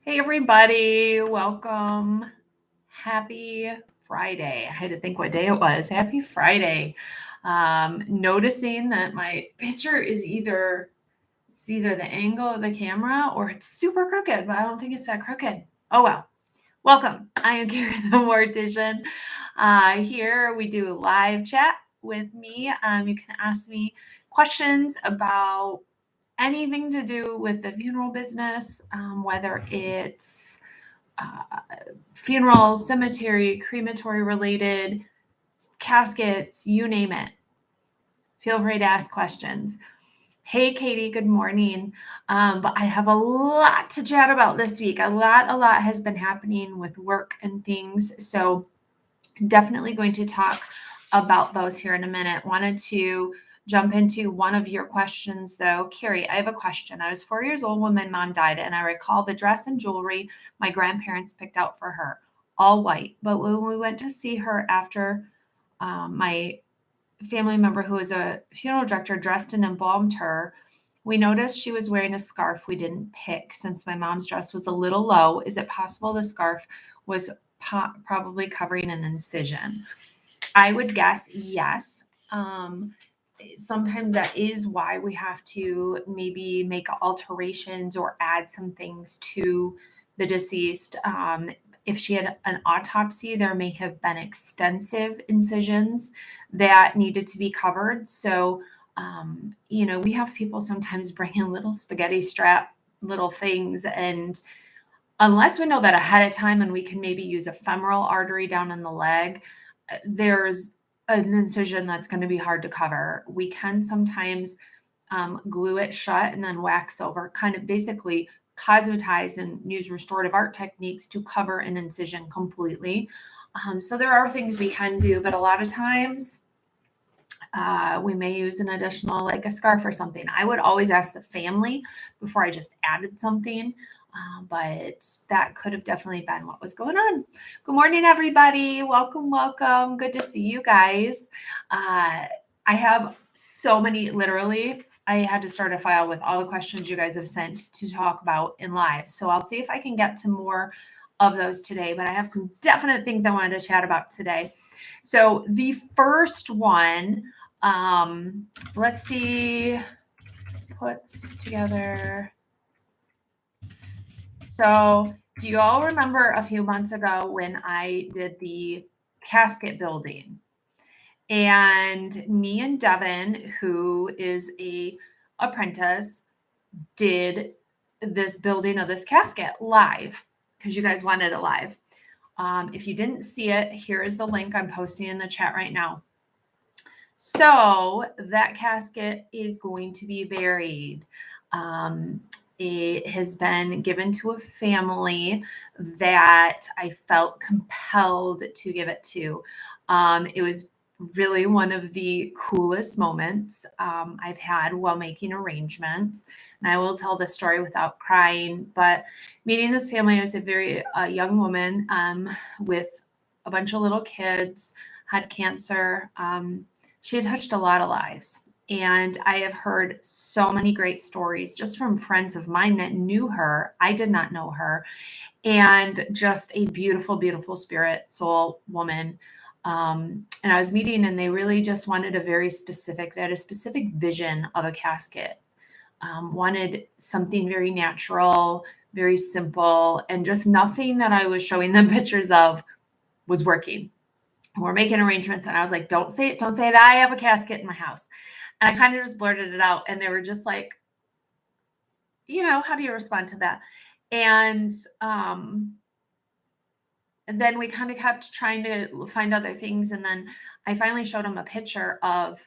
Hey everybody, welcome. Happy Friday. I had to think what day it was. Happy Friday. Noticing that my picture is either the angle of the camera or it's super crooked, but I don't think it's that crooked. Oh well. Welcome. I am Kari the Mortician. Here we do a live chat with me. You can ask me questions about anything to do with the funeral business, whether it's funeral, cemetery, crematory related, caskets, you name it. Feel free to ask questions. Hey, Katie, good morning. But I have a lot to chat about this week. A lot has been happening with work and things. So definitely going to talk about those here in a minute. Wanted to jump into one of your questions though. Kari, I have a question. I was 4 years old when my mom died, and I recall the dress and jewelry my grandparents picked out for her, all white. But when we went to see her after my family member who was a funeral director dressed and embalmed her, we noticed she was wearing a scarf we didn't pick. Since my mom's dress was a little low, is it possible the scarf was probably covering an incision? I would guess yes. Sometimes that is why we have to maybe make alterations or add some things to the deceased. If she had an autopsy, there may have been extensive incisions that needed to be covered. So, we have people sometimes bring in little spaghetti strap little things, and unless we know that ahead of time and we can maybe use a femoral artery down in the leg, there's an incision that's going to be hard to cover. We can sometimes glue it shut and then wax over, kind of basically cosmetize and use restorative art techniques to cover an incision completely. So there are things we can do, but a lot of times we may use an additional, like a scarf or something. I would always ask the family before I just added something. But that could have definitely been what was going on. Good morning, everybody. Welcome. Good to see you guys. I have so many, literally, I had to start a file with all the questions you guys have sent to talk about in live. So I'll see if I can get to more of those today, but I have some definite things I wanted to chat about today. So the first one, let's see, puts together. So do you all remember a few months ago when I did the casket building? And me and Devin, who is a apprentice, did this building of this casket live because you guys wanted it live. If you didn't see it, here is the link I'm posting in the chat right now. So that casket is going to be buried. It has been given to a family that I felt compelled to give it to. It was really one of the coolest moments I've had while making arrangements. And I will tell this story without crying, but meeting this family, I was a very young woman with a bunch of little kids, had cancer. She had touched a lot of lives. And I have heard so many great stories just from friends of mine that knew her. I did not know her. And just a beautiful, beautiful spirit, soul woman. And I was meeting, and they really just wanted they had a specific vision of a casket. Wanted something very natural, very simple, and just nothing that I was showing them pictures of was working. We're making arrangements, and I was like, don't say it. I have a casket in my house. And I kind of just blurted it out, and they were just like, how do you respond to that? And then we kind of kept trying to find other things. And then I finally showed them a picture of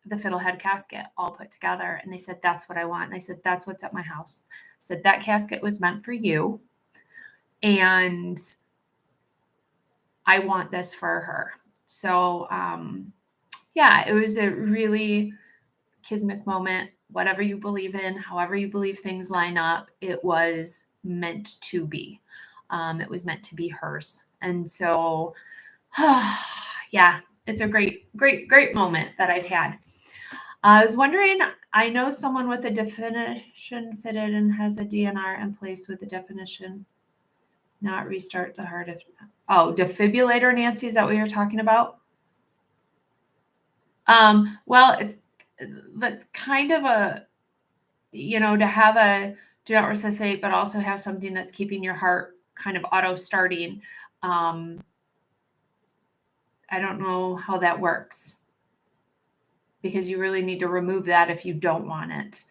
the fiddlehead casket all put together. And they said, that's what I want. And I said, that's what's at my house. I said, that casket was meant for you. And I want this for her. So, it was a really kismic moment. Whatever you believe in, however you believe things line up, it was meant to be. It was meant to be hers. And so, it's a great moment that I've had. I was wondering, I know someone with a definition fitted and has a DNR in place with the definition. Not restart the heart if, oh, defibrillator, Nancy, is that what you're talking about? Well, that's kind of a, to have a do not resuscitate, but also have something that's keeping your heart kind of auto starting. I don't know how that works, because you really need to remove that if you don't want it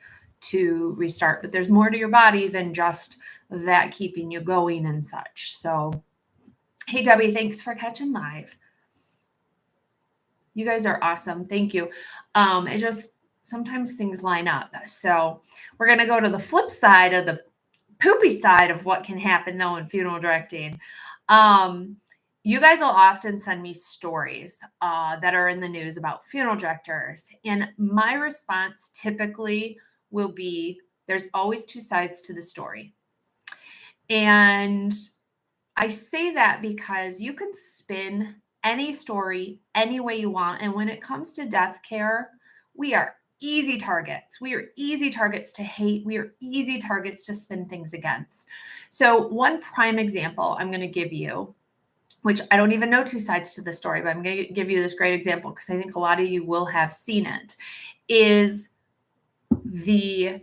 to restart. But there's more to your body than just that keeping you going and such. So, hey, Debbie, thanks for catching live. You guys are awesome. Thank you. It just, sometimes things line up. So we're going to go to the flip side of the poopy side of what can happen though in funeral directing. You guys will often send me stories that are in the news about funeral directors. And my response typically will be, there's always two sides to the story. And I say that because you can spin any story any way you want. And when it comes to death care, we are easy targets. We are easy targets to hate. We are easy targets to spin things against. So one prime example I'm going to give you, which I don't even know two sides to the story, but I'm going to give you this great example because I think a lot of you will have seen it, is the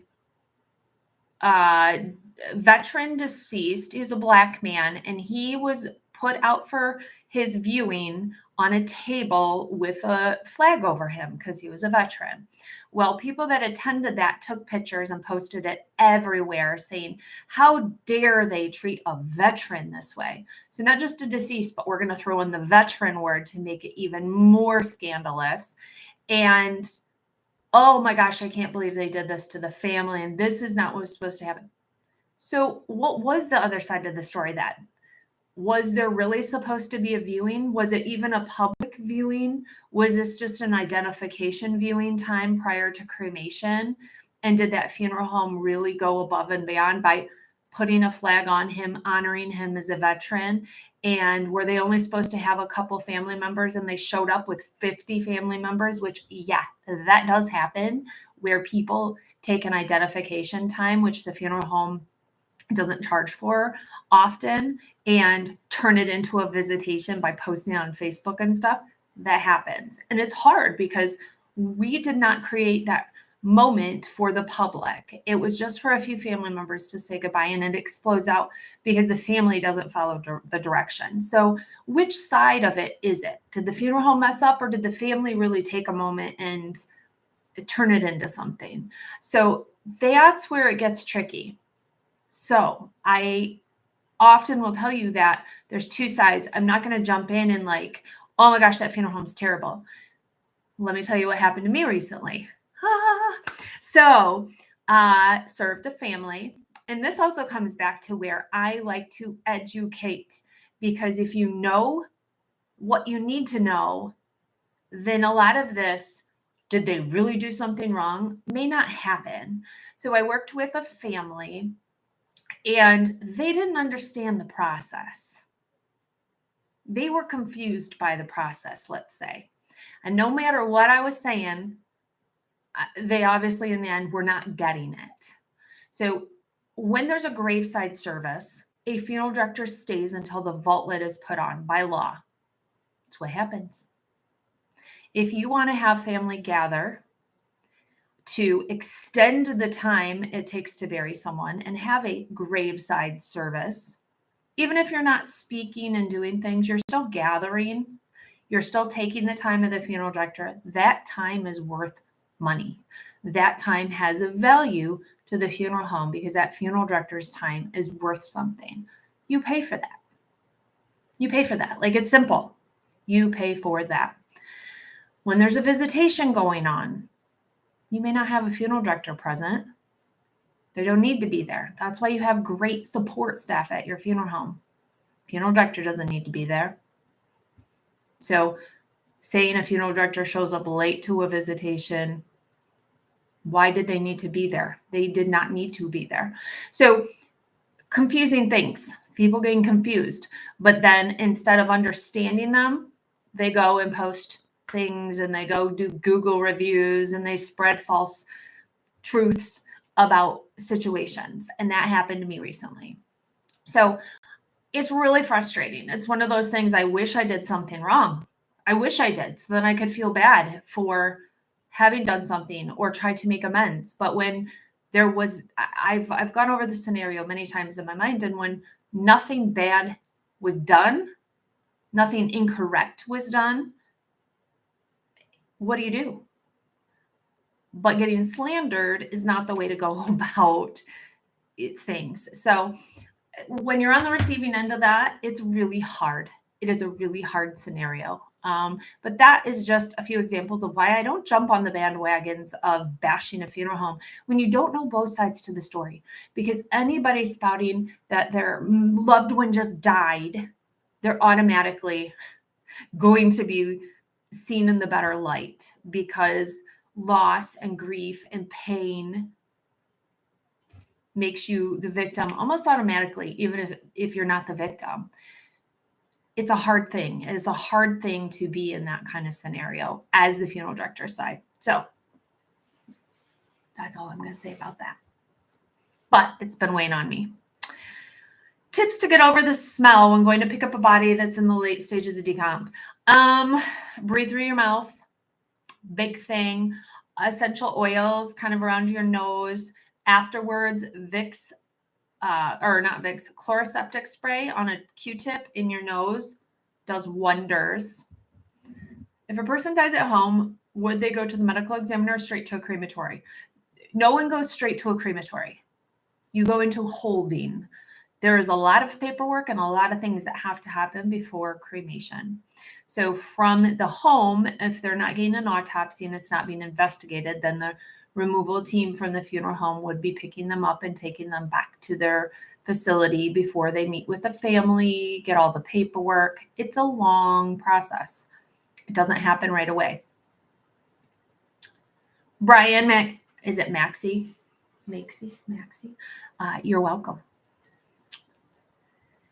veteran deceased. He was a Black man, and he was put out for his viewing on a table with a flag over him because he was a veteran. Well, people that attended that took pictures and posted it everywhere saying, how dare they treat a veteran this way? So not just a deceased, but we're going to throw in the veteran word to make it even more scandalous. And oh my gosh, I can't believe they did this to the family. And this is not what was supposed to happen. So what was the other side of the story then? Was there really supposed to be a viewing? Was it even a public viewing? Was this just an identification viewing time prior to cremation? And did that funeral home really go above and beyond by putting a flag on him, honoring him as a veteran? And were they only supposed to have a couple family members and they showed up with 50 family members, which, yeah, that does happen, where people take an identification time, which the funeral home doesn't charge for often, and turn it into a visitation by posting on Facebook and stuff. That happens. And it's hard because we did not create that moment for the public. It was just for a few family members to say goodbye, and it explodes out because the family doesn't follow the direction. So which side of it is it? Did the funeral home mess up, or did the family really take a moment and turn it into something? So that's where it gets tricky. So I often will tell you that there's two sides. I'm not going to jump in and like, oh my gosh, that funeral home's terrible. Let me tell you what happened to me recently. So served a family. And this also comes back to where I like to educate, because if you know what you need to know, then a lot of this, did they really do something wrong, may not happen. So I worked with a family, and they didn't understand the process. They were confused by the process, let's say. And no matter what I was saying, they obviously in the end were not getting it. So when there's a graveside service, a funeral director stays until the vault lid is put on by law. That's what happens. If you want to have family gather to extend the time it takes to bury someone and have a graveside service, even if you're not speaking and doing things, you're still gathering, you're still taking the time of the funeral director. That time is worth money. That time has a value to the funeral home because that funeral director's time is worth something. You pay for that. You pay for that. Like, it's simple. You pay for that. When there's a visitation going on, you may not have a funeral director present. They don't need to be there. That's why you have great support staff at your funeral home. Funeral director doesn't need to be there. So saying a funeral director shows up late to a visitation, why did they need to be there? They did not need to be there. So confusing things, people getting confused. But then instead of understanding them, they go and post things and they go do Google reviews and they spread false truths about situations. And that happened to me recently. So it's really frustrating. It's one of those things I wish I did something wrong. I wish I did, so then I could feel bad for having done something or tried to make amends. But when there was, I've gone over the scenario many times in my mind, and when nothing bad was done, nothing incorrect was done, what do? But getting slandered is not the way to go about things. So when you're on the receiving end of that, it's really hard. It is a really hard scenario. But that is just a few examples of why I don't jump on the bandwagons of bashing a funeral home when you don't know both sides to the story. Because anybody spouting that their loved one just died, they're automatically going to be seen in the better light, because loss and grief and pain makes you the victim almost automatically, even if you're not the victim. It's a hard thing. It is a hard thing to be in that kind of scenario as the funeral director side. So that's all I'm going to say about that. But it's been weighing on me. Tips to get over the smell when going to pick up a body that's in the late stages of decomp. Breathe through your mouth. Big thing. Essential oils kind of around your nose. Afterwards, chloroseptic spray on a Q-tip in your nose does wonders. If a person dies at home, would they go to the medical examiner or straight to a crematory? No one goes straight to a crematory. You go into holding. There is a lot of paperwork and a lot of things that have to happen before cremation. So from the home, if they're not getting an autopsy and it's not being investigated, then the removal team from the funeral home would be picking them up and taking them back to their facility before they meet with the family, get all the paperwork. It's a long process. It doesn't happen right away. Brian, is it Maxie? Maxie? You're welcome.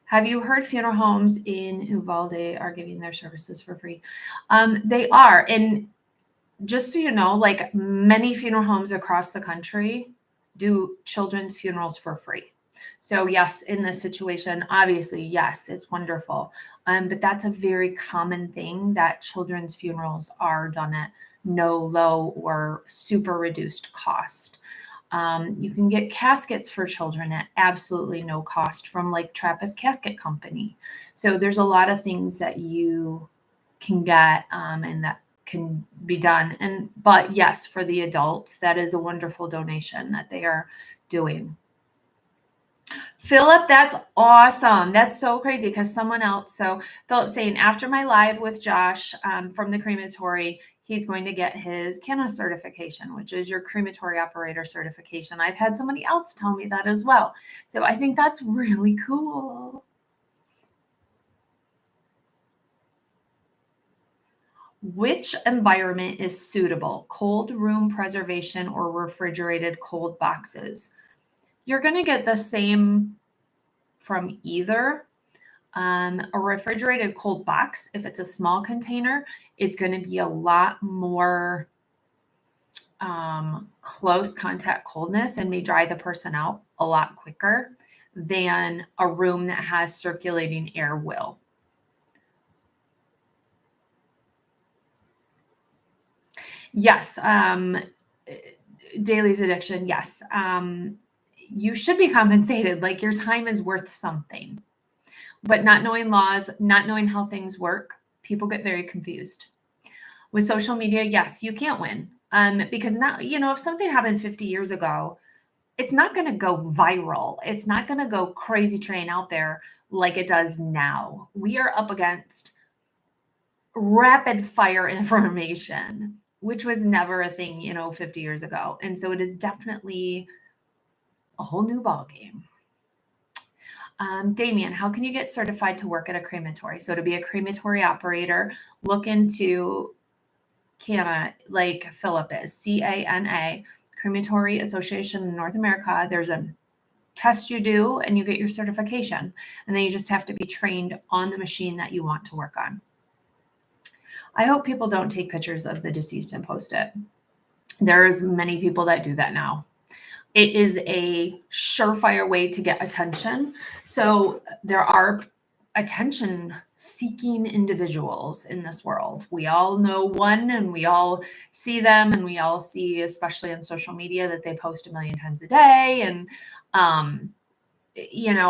Have you heard funeral homes in Uvalde are giving their services for free? They are. And just so you know, like many funeral homes across the country do children's funerals for free. So yes, in this situation, obviously, yes, it's wonderful. But that's a very common thing that children's funerals are done at no, low, or super reduced cost. You can get caskets for children at absolutely no cost from like Trappist Casket Company. So there's a lot of things that you can get and that can be done. But yes, for the adults, that is a wonderful donation that they are doing. Philip, that's awesome. That's so crazy because someone else. So Philip saying, after my live with Josh from the crematory, he's going to get his CANA certification, which is your crematory operator certification. I've had somebody else tell me that as well. So I think that's really cool. Which environment is suitable? Cold room preservation or refrigerated cold boxes? You're going to get the same from either. A refrigerated cold box, if it's a small container, is going to be a lot more close contact coldness and may dry the person out a lot quicker than a room that has circulating air will. Yes. Daly's addiction. Yes. You should be compensated. Like your time is worth something. But not knowing laws, not knowing how things work, people get very confused. With social media, yes, you can't win. Because now, if something happened 50 years ago, it's not going to go viral. It's not going to go crazy train out there like it does now. We are up against rapid fire information, which was never a thing, 50 years ago. And so it is definitely a whole new ballgame. Damien, how can you get certified to work at a crematory? So to be a crematory operator, look into CANA, like Philip is, CANA, Crematory Association in North America. There's a test you do and you get your certification. And then you just have to be trained on the machine that you want to work on. I hope people don't take pictures of the deceased and post it. There's many people that do that now. It is a surefire way to get attention. So there are attention seeking individuals in this world. We all know one, and we all see them, and we all see, especially on social media, that they post a million times a day. And,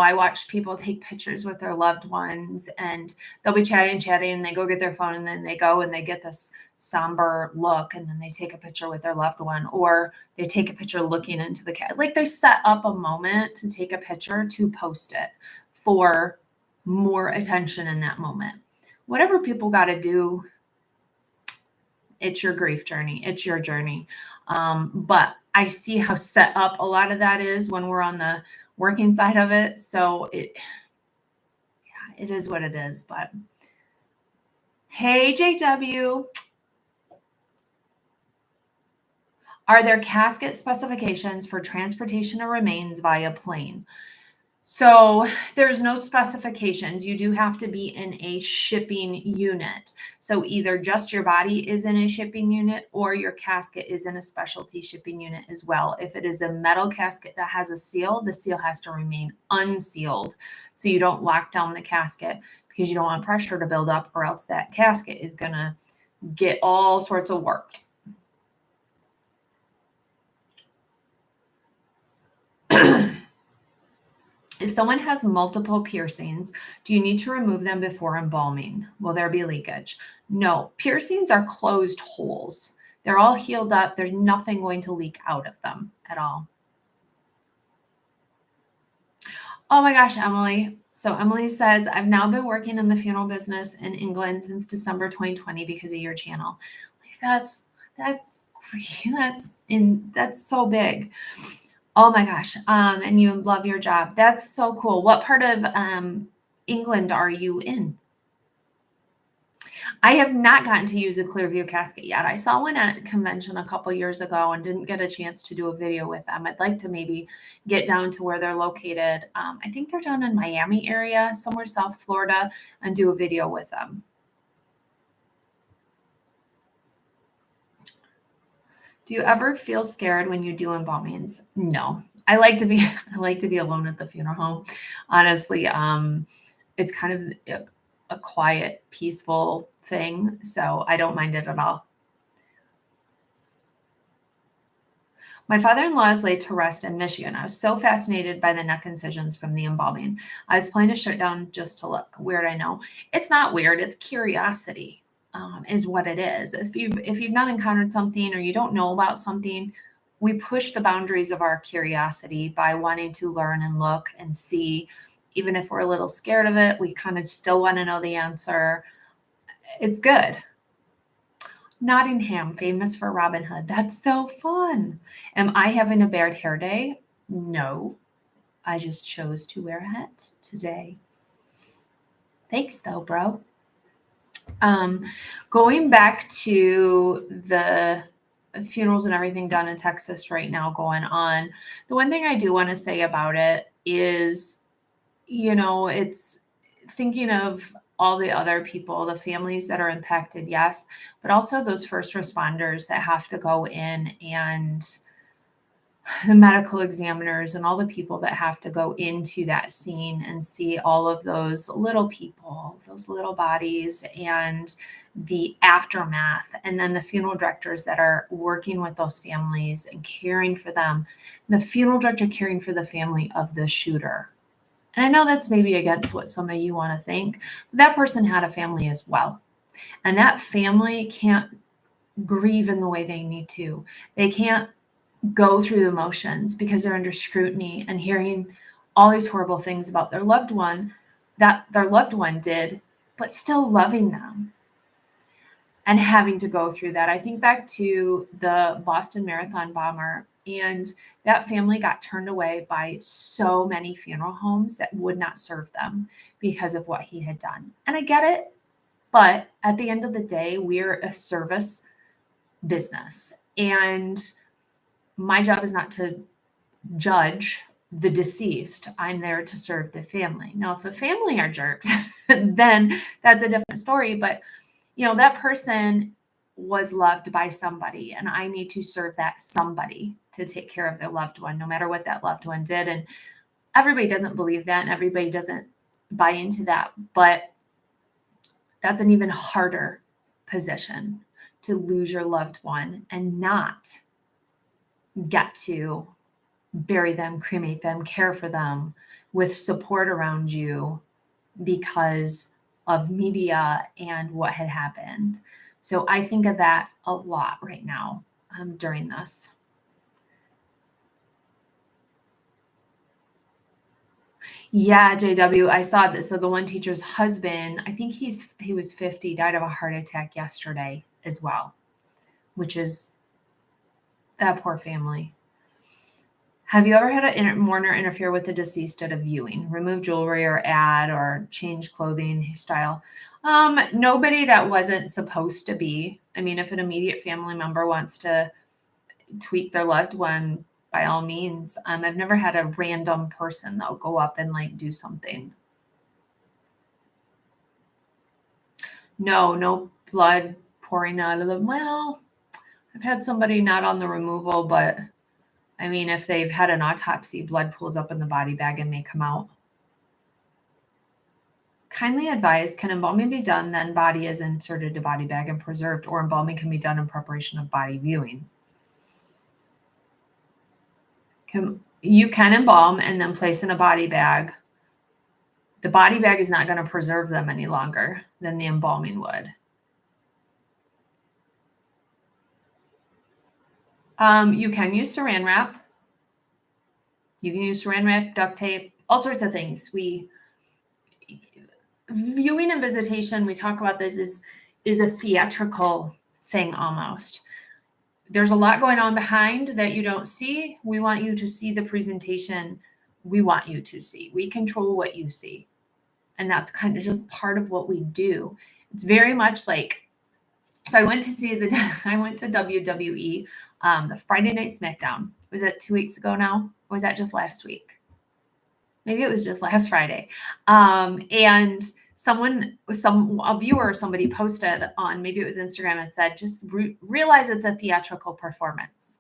I watch people take pictures with their loved ones, and they'll be chatting, and they go get their phone, and then they go and they get this somber look, and then they take a picture with their loved one, or they take a picture looking into the cat. Like, they set up a moment to take a picture to post it for more attention in that moment. Whatever people got to do, it's your grief journey. It's your journey. But I see how set up a lot of that is when we're on the working side of it. So it is what it is. But hey, JW, are there casket specifications for transportation of remains via plane? So there's no specifications. You do have to be in a shipping unit. So either just your body is in a shipping unit, or your casket is in a specialty shipping unit as well. If it is a metal casket that has a seal, the seal has to remain unsealed. So you don't lock down the casket, because you don't want pressure to build up, or else that casket is going to get all sorts of warped. If someone has multiple piercings, do you need to remove them before embalming? Will there be leakage? No, piercings are closed holes. They're all healed up. There's nothing going to leak out of them at all. Oh my gosh, Emily. So Emily says, I've now been working in the funeral business in England since December 2020 because of your channel. Like, that's so big. Oh my gosh. And you love your job. That's so cool. What part of England are you in? I have not gotten to use a Clearview casket yet. I saw one at a convention a couple years ago and didn't get a chance to do a video with them. I'd like to maybe get down to where they're located. I think they're down in Miami area, somewhere South Florida, and do a video with them. Do you ever feel scared when you do embalmings? No. I like to be alone at the funeral home. Honestly, it's kind of a quiet, peaceful thing, so I don't mind it at all. My father-in-law is laid to rest in Michigan. I was so fascinated by the neck incisions from the embalming. I was planning to shut down just to look. Weird, I know. It's not weird. It's curiosity, is what it is. If you've not encountered something, or you don't know about something, we push the boundaries of our curiosity by wanting to learn and look and see. Even if we're a little scared of it, we kind of still want to know the answer. It's good. Nottingham, famous for Robin Hood. That's so fun. Am I having a bared hair day? No. I just chose to wear a hat today. Thanks though, bro. Going back to the funerals and everything done in Texas right now going on, the one thing I do want to say about it is, it's thinking of all the other people, the families that are impacted, yes, but also those first responders that have to go in, and the medical examiners and all the people that have to go into that scene and see all of those little people, those little bodies, and the aftermath, and then the funeral directors that are working with those families and caring for them, and the funeral director caring for the family of the shooter. And I know that's maybe against what some of you want to think, but that person had a family as well. And that family can't grieve in the way they need to. They can't go through the motions because they're under scrutiny and hearing all these horrible things about their loved one that their loved one did, but still loving them and having to go through that. I think back to the Boston Marathon bomber, and that family got turned away by so many funeral homes that would not serve them because of what he had done. And I get it, but at the end of the day, we're a service business, and my job is not to judge the deceased. I'm there to serve the family. Now, if the family are jerks, then that's a different story. But, that person was loved by somebody, and I need to serve that somebody to take care of their loved one, no matter what that loved one did. And everybody doesn't believe that, and everybody doesn't buy into that, but that's an even harder position, to lose your loved one and not get to bury them, cremate them, care for them with support around you because of media and what had happened. So I think of that a lot right now during this. Yeah, JW, I saw this. So the one teacher's husband, I think he was 50, died of a heart attack yesterday as well, which is that poor family. Have you ever had a mourner interfere with the deceased at a viewing, remove jewelry or add or change clothing style? Nobody that wasn't supposed to be. I mean, if an immediate family member wants to tweak their loved one, by all means. I've never had a random person that'll go up and like do something. No blood pouring out of them. Well, I've had somebody not on the removal, but I mean, if they've had an autopsy, blood pools up in the body bag and may come out. Kindly advise, can embalming be done, then body is inserted to body bag and preserved, or embalming can be done in preparation of body viewing? You can embalm and then place in a body bag. The body bag is not going to preserve them any longer than the embalming would. You can use saran wrap. You can use saran wrap, duct tape, all sorts of things. Viewing and visitation, we talk about this, is a theatrical thing almost. There's a lot going on behind that you don't see. We want you to see the presentation we want you to see. We control what you see. And that's kind of just part of what we do. It's very much like, so I went to WWE, the Friday Night SmackDown. Was that 2 weeks ago now? Or was that just last week? Maybe it was just last Friday. And a viewer or somebody posted on, maybe it was Instagram, and said, just realize it's a theatrical performance.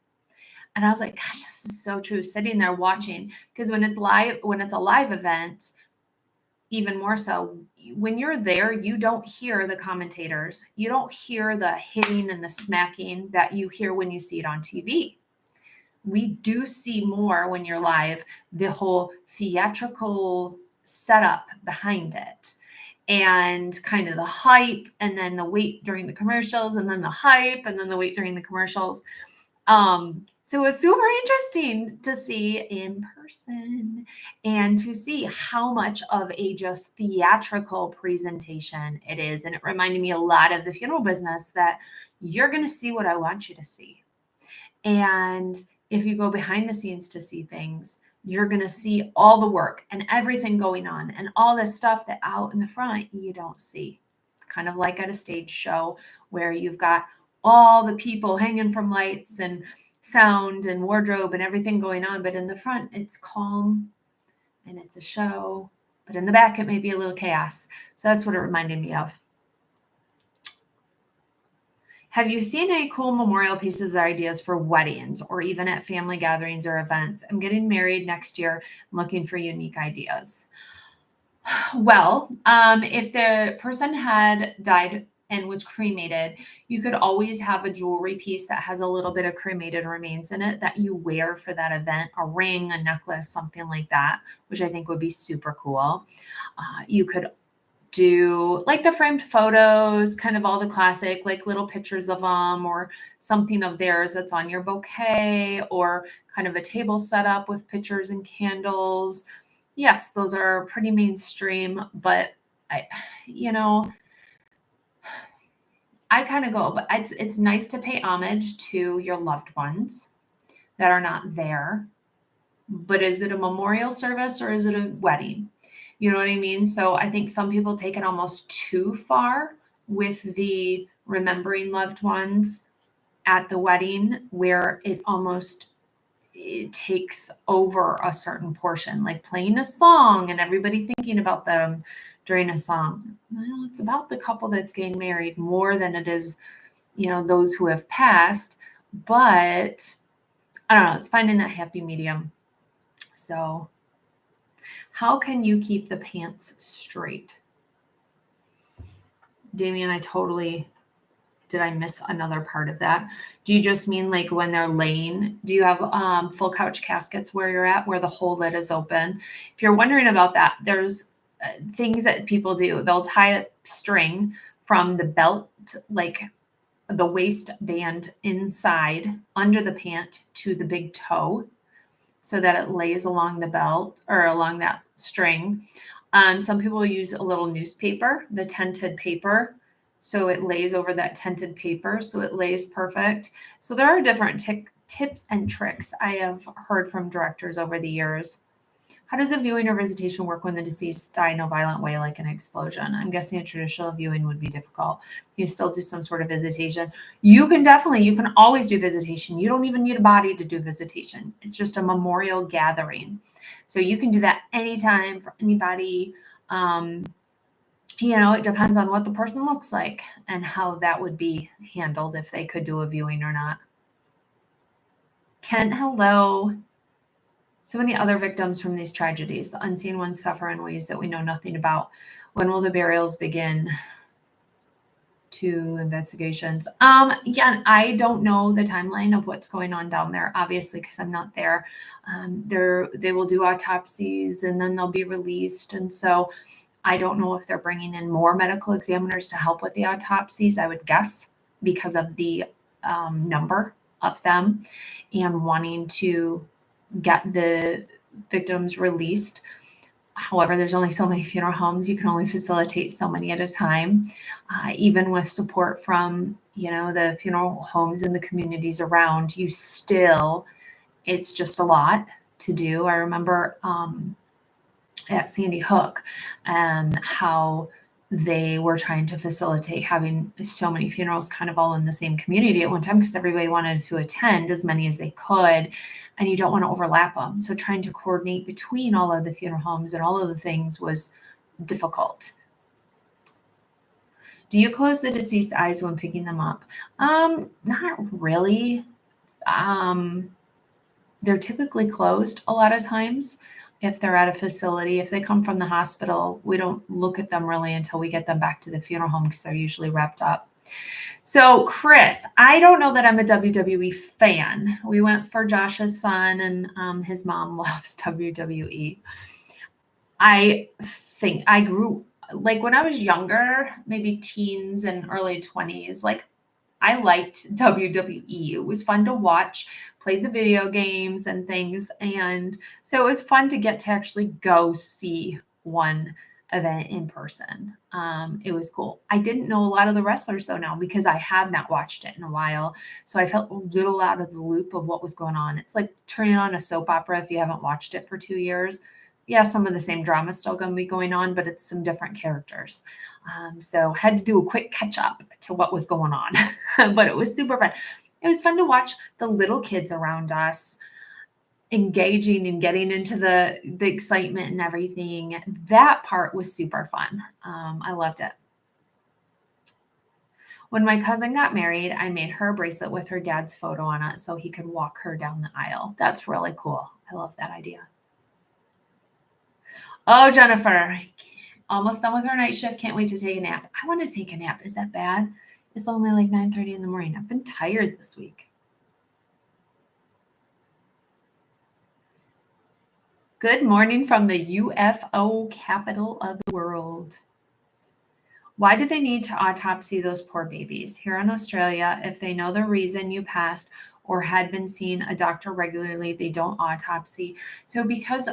And I was like, gosh, this is so true. Sitting there watching, because when it's a live event, even more so, when you're there, you don't hear the commentators. You don't hear the hitting and the smacking that you hear when you see it on TV. We do see more when you're live, the whole theatrical setup behind it, and kind of the hype, and then the wait during the commercials, and then the hype, and then the wait during the commercials. So it was super interesting to see in person and to see how much of a just theatrical presentation it is. And it reminded me a lot of the funeral business, that you're going to see what I want you to see. And if you go behind the scenes to see things, you're going to see all the work and everything going on and all this stuff that out in the front you don't see. Kind of like at a stage show where you've got all the people hanging from lights and sound and wardrobe and everything going on, but in the front it's calm and it's a show, but in the back it may be a little chaos. So that's what it reminded me of. Have you seen any cool memorial pieces or ideas for weddings or even at family gatherings or events? I'm getting married next year. I'm looking for unique ideas. Well, if the person had died and was cremated, you could always have a jewelry piece that has a little bit of cremated remains in it that you wear for that event, a ring, a necklace, something like that, which I think would be super cool. You could do like the framed photos, kind of all the classic, like little pictures of them or something of theirs that's on your bouquet, or kind of a table setup with pictures and candles. Yes, those are pretty mainstream, but I kind of go, but it's nice to pay homage to your loved ones that are not there. But is it a memorial service or is it a wedding? You know what I mean? So I think some people take it almost too far with the remembering loved ones at the wedding, where it almost it takes over a certain portion, like playing a song and everybody thinking about them during a song. Well, it's about the couple that's getting married more than it is, those who have passed. But I don't know, it's finding that happy medium. So how can you keep the pants straight? Damien, did I miss another part of that? Do you just mean like when they're laying? Do you have full couch caskets where you're at, where the whole lid is open? If you're wondering about that, there's things that people do. They'll tie a string from the belt, like the waistband inside under the pant to the big toe, so that it lays along the belt or along that string. Some people use a little newspaper, the tented paper, so it lays over that tented paper, so it lays perfect. So there are different tips and tricks I have heard from directors over the years. How does a viewing or visitation work when the deceased die in a violent way, like an explosion? I'm guessing a traditional viewing would be difficult. You still do some sort of visitation. You can always do visitation. You don't even need a body to do visitation. It's just a memorial gathering. So you can do that anytime for anybody. It depends on what the person looks like and how that would be handled, if they could do a viewing or not. Kent, hello. So many other victims from these tragedies. The unseen ones suffer in ways that we know nothing about. When will the burials begin? To investigations. Yeah, I don't know the timeline of what's going on down there, obviously, because I'm not there. They will do autopsies and then they'll be released. And so I don't know if they're bringing in more medical examiners to help with the autopsies, I would guess, because of the number of them and wanting to get the victims released. However, there's only so many funeral homes. You can only facilitate so many at a time. Even with support from, the funeral homes and the communities around, it's just a lot to do. I remember at Sandy Hook how they were trying to facilitate having so many funerals kind of all in the same community at one time, because everybody wanted to attend as many as they could, and you don't want to overlap them. So trying to coordinate between all of the funeral homes and all of the things was difficult. Do you close the deceased eyes when picking them up? Not really. They're typically closed a lot of times. If they're at a facility, if they come from the hospital, we don't look at them really until we get them back to the funeral home, because they're usually wrapped up. So Chris, I don't know that I'm a WWE fan. We went for Josh's son, and his mom loves WWE. I think I grew, like when I was younger, maybe teens and early 20s, like I liked WWE. It was fun to watch, played the video games and things. And so it was fun to get to actually go see one event in person. It was cool. I didn't know a lot of the wrestlers though now, because I have not watched it in a while. So I felt a little out of the loop of what was going on. It's like turning on a soap opera if you haven't watched it for 2 years. Yeah, some of the same drama still going to be going on, but it's some different characters. So had to do a quick catch up to what was going on, but it was super fun. It was fun to watch the little kids around us engaging and getting into the excitement and everything. That part was super fun. I loved it. When my cousin got married, I made her a bracelet with her dad's photo on it so he could walk her down the aisle. That's really cool. I love that idea. Oh, Jennifer, almost done with her night shift. Can't wait to take a nap. I want to take a nap. Is that bad? It's only like 9:30 in the morning. I've been tired this week. Good morning from the UFO capital of the world. Why do they need to autopsy those poor babies? Here in Australia, if they know the reason you passed or had been seeing a doctor regularly, they don't autopsy. So because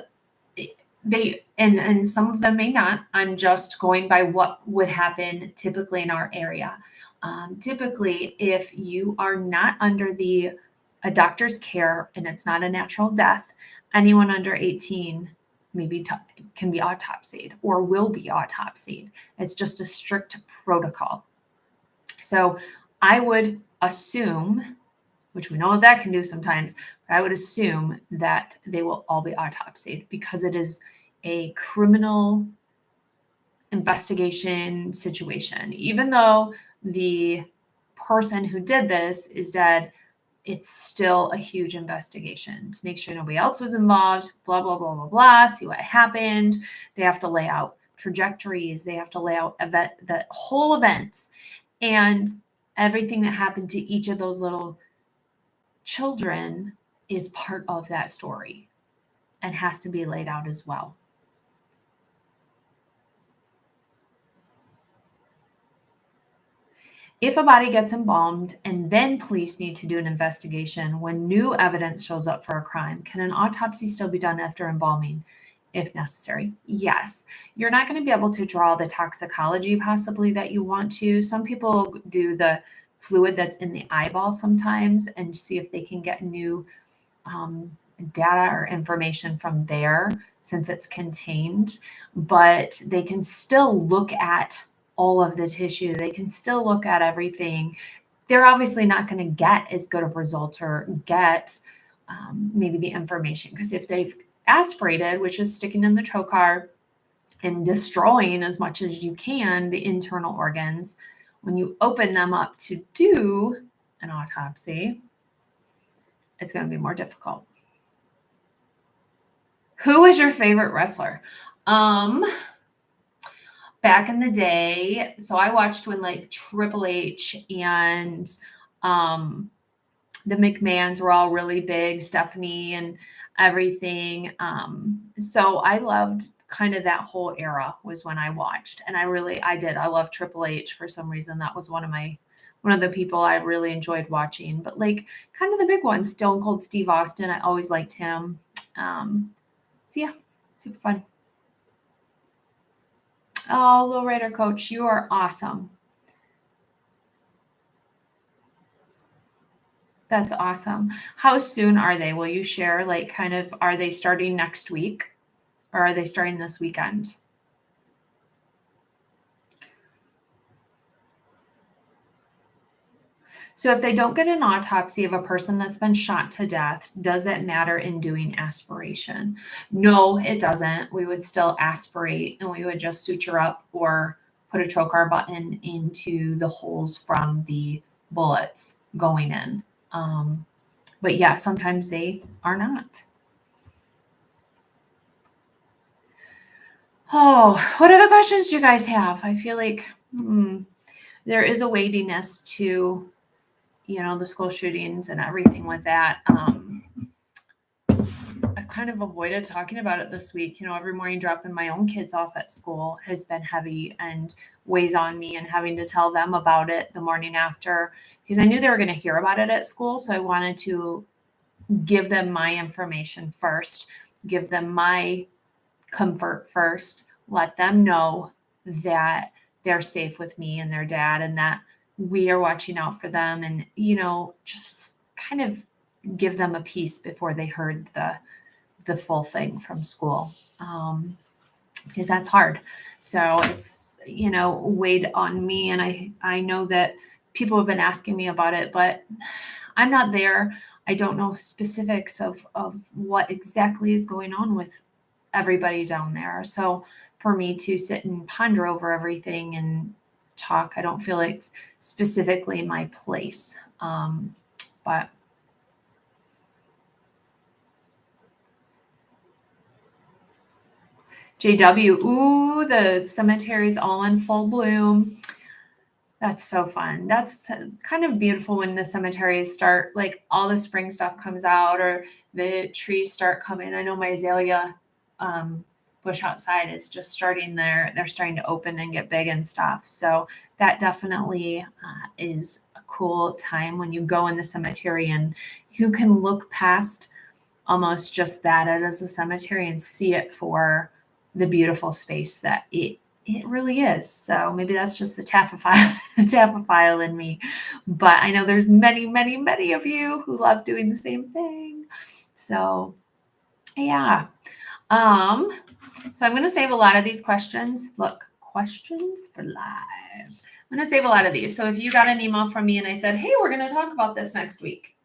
they, and some of them may not, I'm just going by what would happen typically in our area. Typically, if you are not under a doctor's care and it's not a natural death, anyone under 18 maybe can be autopsied or will be autopsied. It's just a strict protocol. So I would assume, which we know what that can do sometimes. But I would assume that they will all be autopsied because it is a criminal investigation situation. Even though the person who did this is dead, it's still a huge investigation to make sure nobody else was involved, blah, blah, blah, blah, blah, see what happened. They have to lay out trajectories. They have to lay out the whole events and everything that happened to each of those little children is part of that story and has to be laid out as well. If a body gets embalmed and then police need to do an investigation when new evidence shows up for a crime, can an autopsy still be done after embalming if necessary? Yes. You're not going to be able to draw the toxicology possibly that you want to. Some people do the fluid that's in the eyeball sometimes and see if they can get new data or information from there since it's contained, but they can still look at all of the tissue. They can still look at everything. They're obviously not going to get as good of results or get maybe the information, because if they've aspirated, which is sticking in the trocar and destroying as much as you can the internal organs, when you open them up to do an autopsy, it's going to be more difficult. Who is your favorite wrestler? Back in the day, so I watched when like Triple H and the McMahons were all really big, Stephanie and everything. So I loved kind of that whole era was when I watched, and I love Triple H for some reason. That was one of the people I really enjoyed watching. But like kind of the big ones, Stone Cold Steve Austin, I always liked him. So yeah, super fun. Oh, Lowrider Coach, you are awesome. That's awesome. How soon are they? Will you share, like, kind of, are they starting next week or are they starting this weekend? So if they don't get an autopsy of a person that's been shot to death, does it matter in doing aspiration? No, it doesn't. We would still aspirate and we would just suture up or put a trocar button into the holes from the bullets going in. But yeah, sometimes they are not. Oh, what other questions do you guys have? I feel like there is a weightiness to, the school shootings and everything with that. I've kind of avoided talking about it this week. Every morning dropping my own kids off at school has been heavy and weighs on me, and having to tell them about it the morning after, because I knew they were going to hear about it at school. So I wanted to give them my information first, give them my comfort first, let them know that they're safe with me and their dad, and that we are watching out for them, and, just kind of give them a piece before they heard the full thing from school. Because that's hard. So it's, weighed on me. And I know that people have been asking me about it, but I'm not there. I don't know specifics of what exactly is going on with everybody down there. So for me to sit and ponder over everything and talk, I don't feel like it's specifically my place. But JW, ooh, the cemetery's all in full bloom. That's so fun. That's kind of beautiful when the cemeteries start, like all the spring stuff comes out or the trees start coming. I know my azalea bush outside is just starting they're starting to open and get big and stuff. So that definitely is a cool time when you go in the cemetery and you can look past almost just that it is a cemetery and see it for the beautiful space that it really is. So maybe that's just the taphophile in me. But I know there's many, many, many of you who love doing the same thing. So yeah. So I'm going to save a lot of these questions. Look, questions for live. I'm going to save a lot of these. So if you got an email from me and I said, hey, we're going to talk about this next week,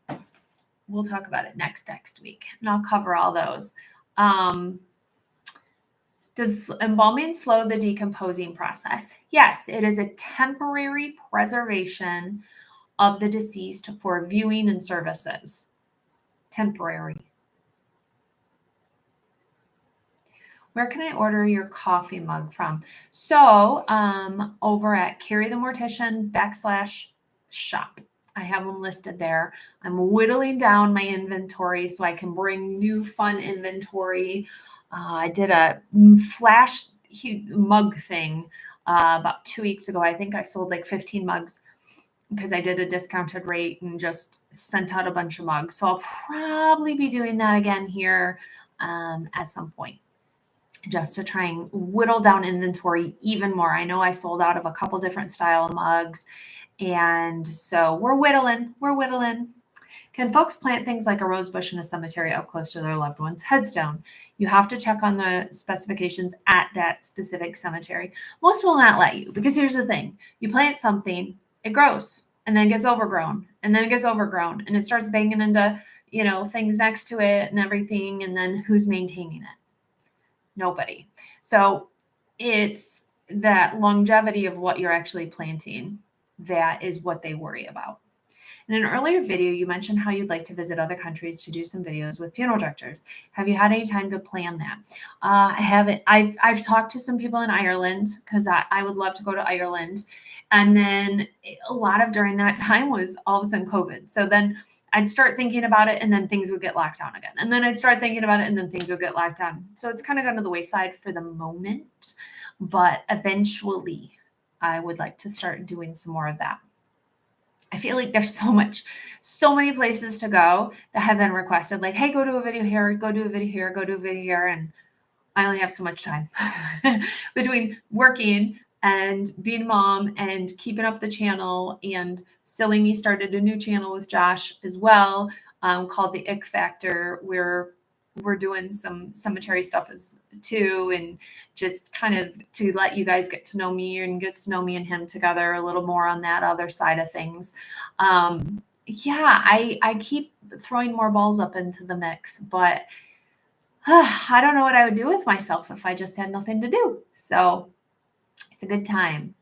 we'll talk about it next week, and I'll cover all those. Does embalming slow the decomposing process? Yes, it is a temporary preservation of the deceased for viewing and services. Temporary. Where can I order your coffee mug from? So over at Kari the Mortician /shop. I have them listed there. I'm whittling down my inventory so I can bring new fun inventory. I did a flash mug thing about 2 weeks ago. I think I sold like 15 mugs because I did a discounted rate and just sent out a bunch of mugs. So I'll probably be doing that again here at some point, just to try and whittle down inventory even more. I know I sold out of a couple different style mugs, and so we're whittling. Can folks plant things like a rose bush in a cemetery up close to their loved one's headstone? You have to check on the specifications at that specific cemetery. Most will not let you, because here's the thing. You plant something, it grows, and then it gets overgrown, and then it gets overgrown, and it starts banging into, things next to it and everything, and then who's maintaining it? Nobody. So it's that longevity of what you're actually planting that is what they worry about. In an earlier video, you mentioned how you'd like to visit other countries to do some videos with funeral directors. Have you had any time to plan that? I haven't. I've talked to some people in Ireland because I would love to go to Ireland. And then a lot of during that time was all of a sudden COVID. So then I'd start thinking about it, and then things would get locked down again. And then I'd start thinking about it, and then things would get locked down. So it's kind of gone to the wayside for the moment. But eventually, I would like to start doing some more of that. I feel like there's so many places to go that have been requested. Like, hey, go do a video here, go do a video here, go do a video here. And I only have so much time between working and being a mom and keeping up the channel. And Silly Me started a new channel with Josh as well, called the Ick Factor, where we're doing some cemetery stuff too, and just kind of to let you guys get to know me and get to know me and him together a little more on that other side of things. I keep throwing more balls up into the mix, but I don't know what I would do with myself if I just had nothing to do. So it's a good time.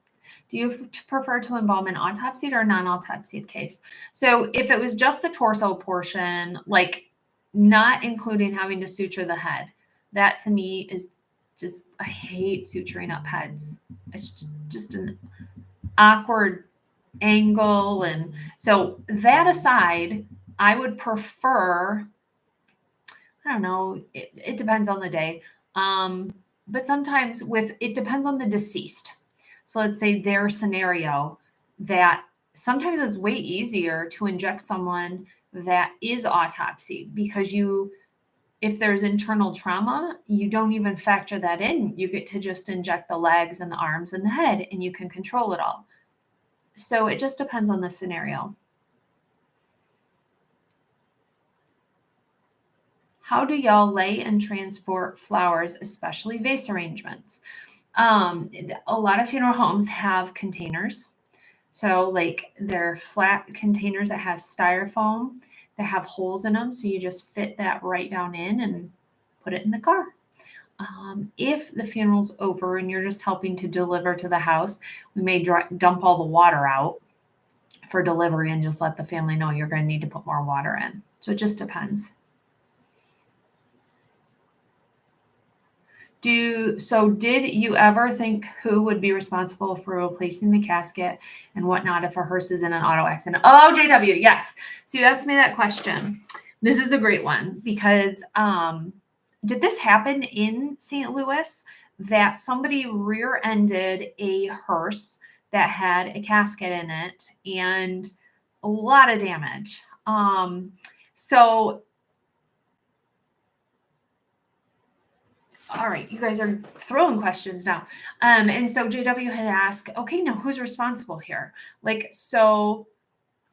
Do you prefer to embalm an autopsied or non-autopsied case? So if it was just the torso portion, like not including having to suture the head, that to me is just, I hate suturing up heads. It's just an awkward angle. And so that aside, I would prefer, I don't know, it depends on the day. But sometimes it depends on the deceased. So let's say their scenario, that sometimes it's way easier to inject someone that is autopsy, because if there's internal trauma, you don't even factor that in. You get to just inject the legs and the arms and the head, and you can control it all. So it just depends on the scenario. How do y'all lay and transport flowers, especially vase arrangements? A lot of funeral homes have containers. So like they're flat containers that have styrofoam that have holes in them. So you just fit that right down in and put it in the car. If the funeral's over and you're just helping to deliver to the house, we may dump all the water out for delivery and just let the family know you're going to need to put more water in. So it just depends. Did you ever think who would be responsible for replacing the casket and whatnot if a hearse is in an auto accident? Oh, JW, yes. So you asked me that question. This is a great one because did this happen in St. Louis, that somebody rear-ended a hearse that had a casket in it and a lot of damage? All right, you guys are throwing questions now. And so JW had asked, okay, now who's responsible here?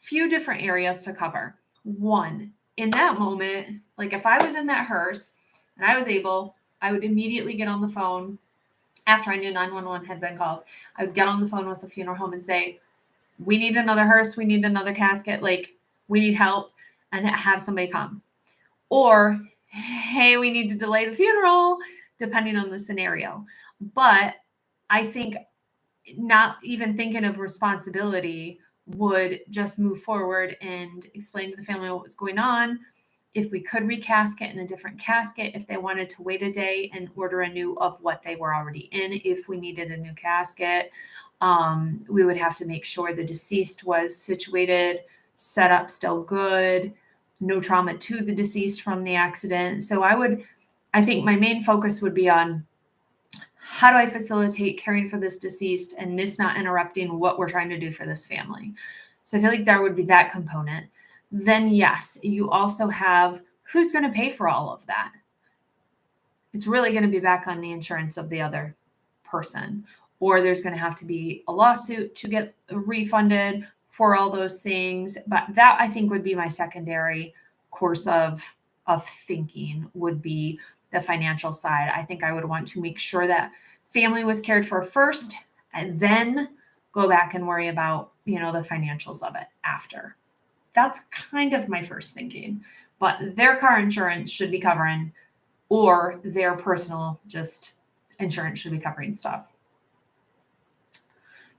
Few different areas to cover. One, in that moment, like if I was in that hearse and I was able, I would immediately get on the phone after I knew 911 had been called. I would get on the phone with the funeral home and say, we need another hearse, we need another casket, like we need help. and have somebody come. Or, hey, we need to delay the funeral, depending on the scenario. But I think not even thinking of responsibility would just move forward and explain to the family what was going on. If we could recasket in a different casket, if they wanted to wait a day and order a new of what they were already in, if we needed a new casket, we would have to make sure the deceased was situated, set up still good, no trauma to the deceased from the accident. So I think my main focus would be on how do I facilitate caring for this deceased and this not interrupting what we're trying to do for this family. So I feel like there would be that component. Then yes, you also have who's going to pay for all of that. It's really going to be back on the insurance of the other person, or there's going to have to be a lawsuit to get refunded for all those things. But that I think would be my secondary course of thinking, would be the financial side. I think I would want to make sure that family was cared for first, and then go back and worry about, the financials of it after. That's kind of my first thinking. But their car insurance should be covering, or their personal just insurance should be covering stuff.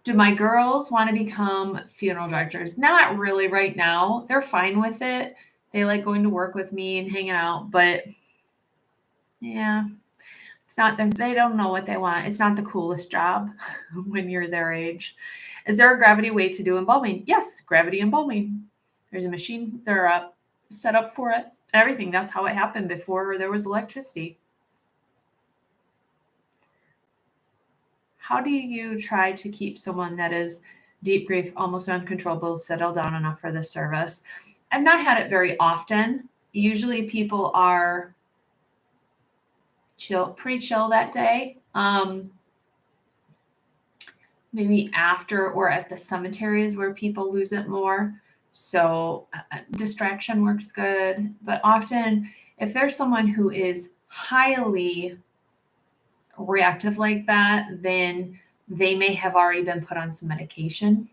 Do my girls want to become funeral directors? Not really right now. They're fine with it. They like going to work with me and hanging out, but yeah, it's not them. They don't know what they want. It's not the coolest job when you're their age. Is there a gravity way to do embalming? Yes, gravity embalming. There's a machine. They're set up for it. Everything. That's how it happened before there was electricity. How do you try to keep someone that is deep grief, almost uncontrollable, settle down enough for the service? I've not had it very often. Usually people are pretty chill that day. Maybe after or at the cemeteries where people lose it more. So distraction works good. But often if there's someone who is highly reactive like that, then they may have already been put on some medication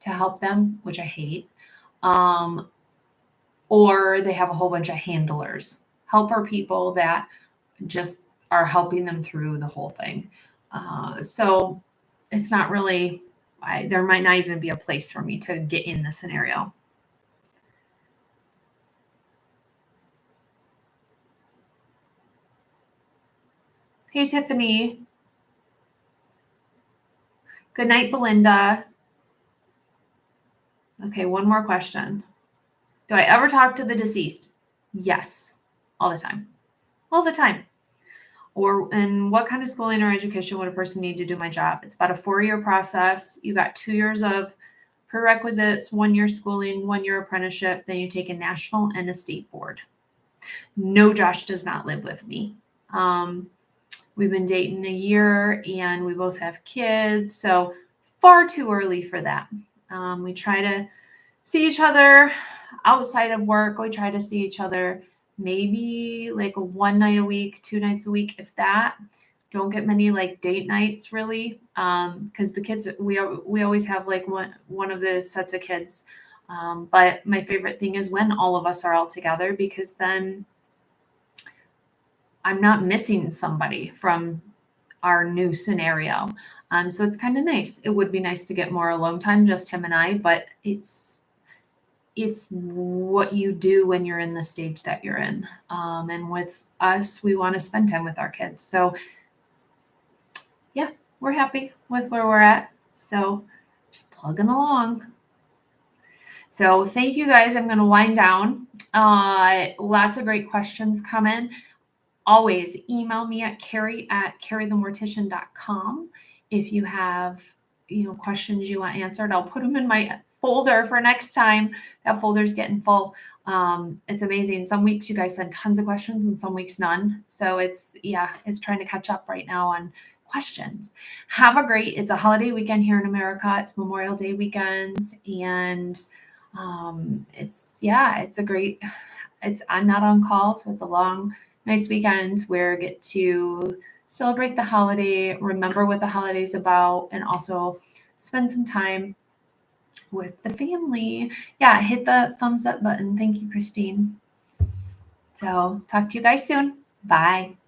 to help them, which I hate. Or they have a whole bunch of handlers, helper people that just are helping them through the whole thing. So it's not really, there might not even be a place for me to get in the scenario. Hey, Tiffany. Good night, Belinda. Okay, one more question. Do I ever talk to the deceased? Yes, all the time. All the time. And what kind of schooling or education would a person need to do my job? It's about a 4-year process. You got 2 years of prerequisites, 1 year schooling, 1 year apprenticeship. Then you take a national and a state board. No, Josh does not live with me. We've been dating a year and we both have kids. So far too early for that. We try to see each other outside of work. We try to see each other maybe like 1 night a week, 2 nights a week, if that. Don't get many like date nights really, because the kids, we always have like one of the sets of kids. But my favorite thing is when all of us are all together, because then I'm not missing somebody from our new scenario. So it's kind of nice. It would be nice to get more alone time, just him and I, but it's what you do when you're in the stage that you're in. And with us, we want to spend time with our kids. So yeah, we're happy with where we're at. So just plugging along. So thank you guys. I'm going to wind down. Lots of great questions coming. Always email me at Kari@KariTheMortician.com. If you have, questions you want answered, I'll put them in my folder for next time. That folder's getting full. It's amazing. Some weeks you guys send tons of questions and some weeks none. So it's trying to catch up right now on questions. It's a holiday weekend here in America. It's Memorial Day weekend. And I'm not on call. So it's a long, nice weekend where I get to celebrate the holiday, remember what the holiday's about, and also spend some time with the family. Yeah, hit the thumbs up button. Thank you, Christine. So talk to you guys soon. Bye.